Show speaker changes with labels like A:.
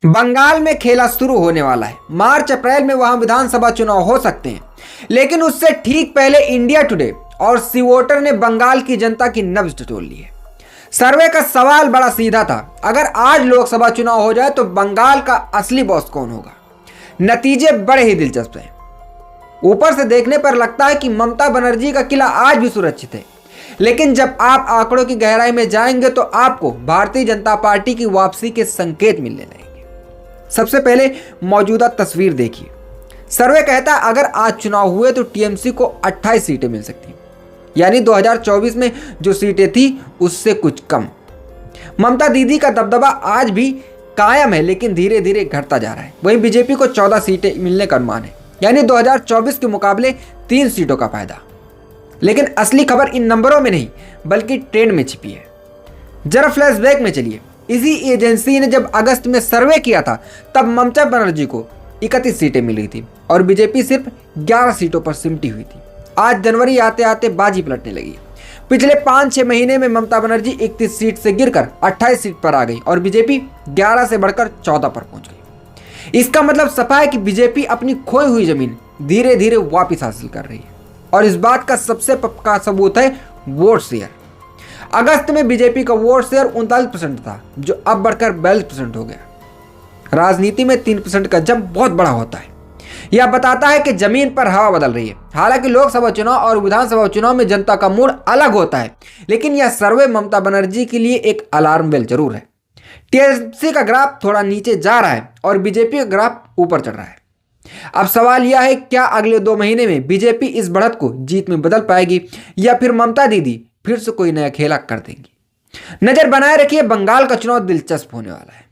A: बंगाल में खेला शुरू होने वाला है। मार्च अप्रैल में वहां विधानसभा चुनाव हो सकते हैं, लेकिन उससे ठीक पहले इंडिया टुडे और सी वोटर ने बंगाल की जनता की नब्ज टटोल ली है। सर्वे का सवाल बड़ा सीधा था, अगर आज लोकसभा चुनाव हो जाए तो बंगाल का असली बॉस कौन होगा। नतीजे बड़े ही दिलचस्प हैं। ऊपर से देखने पर लगता है कि ममता बनर्जी का किला आज भी सुरक्षित है, लेकिन जब आप आंकड़ों की गहराई में जाएंगे तो आपको भारतीय जनता पार्टी की वापसी के संकेत मिलने लगेंगे। सबसे पहले मौजूदा तस्वीर देखिए। सर्वे कहता है अगर आज चुनाव हुए तो टीएमसी को 28 सीटें मिल सकती हैं, यानी 2024 में जो सीटें थी उससे कुछ कम। ममता दीदी का दबदबा आज भी कायम है, लेकिन धीरे धीरे घटता जा रहा है। वहीं बीजेपी को 14 सीटें मिलने का अनुमान है, यानी 2024 के मुकाबले 3 सीटों का फायदा। लेकिन असली खबर इन नंबरों में नहीं बल्कि ट्रेंड में छिपी है। जरा फ्लैशबैक में चलिए। इसी एजेंसी ने जब अगस्त में सर्वे किया था तब ममता बनर्जी को 31 सीटें मिल रही थी और बीजेपी सिर्फ 11 सीटों पर सिमटी हुई थी। आज जनवरी आते आते बाजी पलटने लगी। पिछले 5-6 महीने में ममता बनर्जी 31 सीट से गिरकर 28 सीट पर आ गई और बीजेपी 11 से बढ़कर 14 पर पहुंच गई। इसका मतलब सफा है कि बीजेपी अपनी खोई हुई जमीन धीरे धीरे वापस हासिल कर रही है, और इस बात का सबसे पक्का सबूत है वोट शेयर। अगस्त में बीजेपी का वोट शेयर 39% था, जो अब बढ़कर 42% हो गया। राजनीति में 3% का जंप बहुत बड़ा होता है। यह बताता है कि जमीन पर हवा बदल रही है। हालांकि लोकसभा चुनाव और विधानसभा चुनाव में जनता का मूड अलग होता है, लेकिन यह सर्वे ममता बनर्जी के लिए एक अलार्म बेल जरूर है। टीएमसी का ग्राफ थोड़ा नीचे जा रहा है और बीजेपी का ग्राफ ऊपर चढ़ रहा है। अब सवाल यह है, क्या अगले 2 महीने में बीजेपी इस बढ़त को जीत में बदल पाएगी या फिर ममता दीदी फिर से कोई नया खेला कर देंगी। नजर बनाए रखिए, बंगाल का चुनाव दिलचस्प होने वाला है।